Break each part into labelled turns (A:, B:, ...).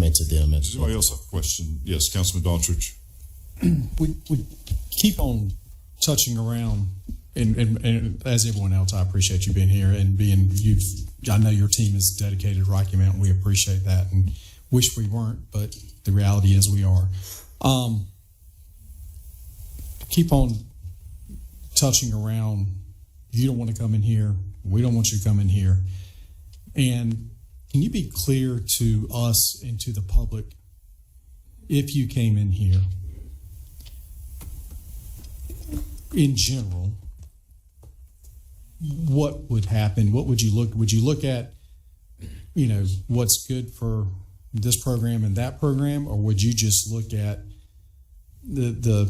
A: commented them.
B: Does anybody else have a question? Yes, Councilman Daughtridge.
C: We keep on touching around, and as everyone else, I appreciate you being here and I know your team is dedicated to Rocky Mountain. We appreciate that and wish we weren't, but the reality is we are. Keep on touching around. You don't want to come in here. We don't want you to come in here. And can you be clear to us and to the public, if you came in here, in general, what would happen? What would you look? Would you look at, what's good for this program and that program, or would you just look at the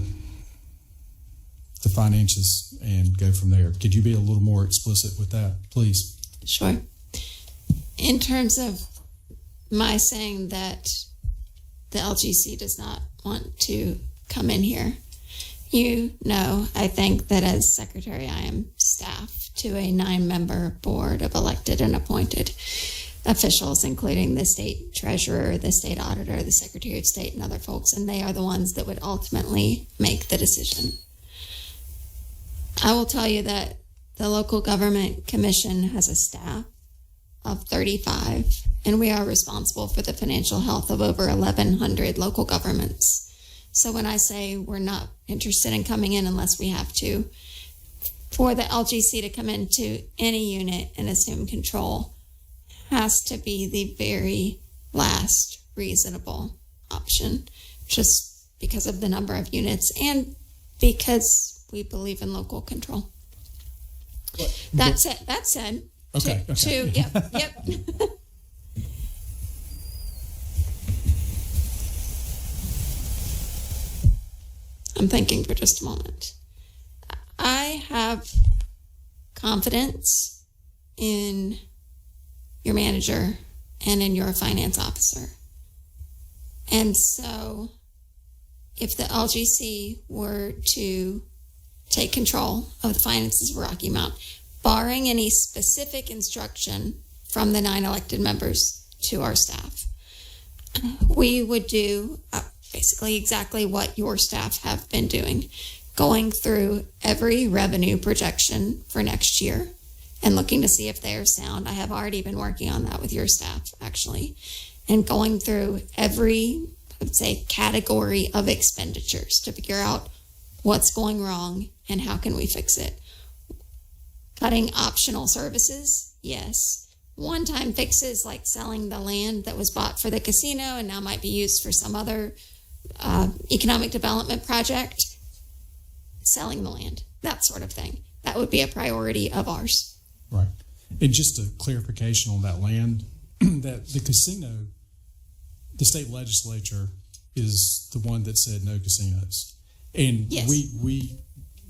C: finances and go from there? Could you be a little more explicit with that, please?
D: Sure. In terms of my saying that the LGC does not want to come in here, I think that as secretary, I am staff to a 9-member board of elected and appointed officials, including the state treasurer, the state auditor, the secretary of state, and other folks, and they are the ones that would ultimately make the decision. I will tell you that the local government commission has a staff of 35, and we are responsible for the financial health of over 1,100 local governments. So when I say we're not interested in coming in unless we have to, for the LGC to come into any unit and assume control has to be the very last reasonable option, just because of the number of units and because we believe in local control. That said,
C: okay.
D: Yep. I'm thinking for just a moment. I have confidence in your manager and in your finance officer. And so if the LGC were to take control of the finances of Rocky Mount, barring any specific instruction from the 9 elected members to our staff, we would do basically exactly what your staff have been doing, going through every revenue projection for next year and looking to see if they are sound. I have already been working on that with your staff, actually, and going through every, I would say, category of expenditures to figure out what's going wrong and how can we fix it. Cutting optional services, yes. One-time fixes like selling the land that was bought for the casino and now might be used for some other economic development project, selling the land, that sort of thing. That would be a priority of ours.
C: Right. And just a clarification on that land, that the casino, the state legislature is the one that said no casinos. And
D: yes,
C: we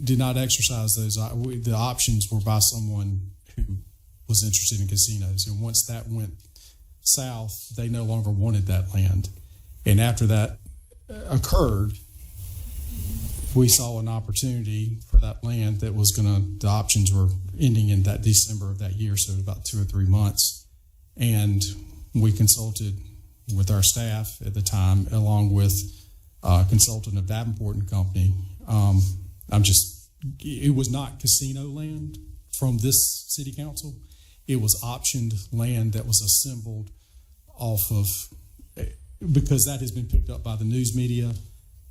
C: did not exercise those. The options were by someone who was interested in casinos. And once that went south, they no longer wanted that land. And after that occurred, we saw an opportunity for that land that was the options were ending in that December of that year, so about 2 or 3 months. And we consulted with our staff at the time, along with a consultant of Davenport and Company. It was not casino land from this city council. It was optioned land that was assembled off of, because that has been picked up by the news media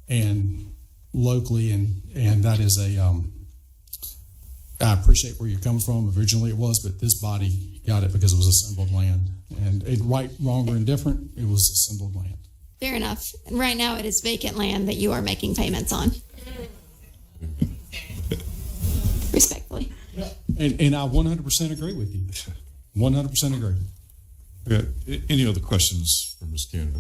C: and locally, and that is I appreciate where you're coming from. Originally it was, but this body got it because it was assembled land. And right, wrong, or indifferent, it was assembled land.
D: Fair enough. And right now it is vacant land that you are making payments on. Respectfully.
C: And I 100% agree with you. 100% agree.
B: Okay. Any other questions for Ms. Canada?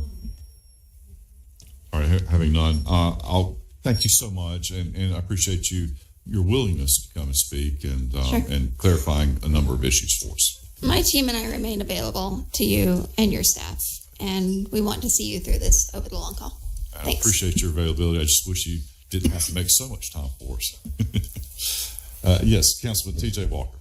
B: All right, having none, I'll thank you so much, and I appreciate your willingness to come and speak and
D: Sure.
B: and clarifying a number of issues for us.
D: My team and I remain available to you and your staff, and we want to see you through this over the long haul.
B: I appreciate your availability. I just wish you didn't have to make so much time for us. Yes, Councilman T.J. Walker.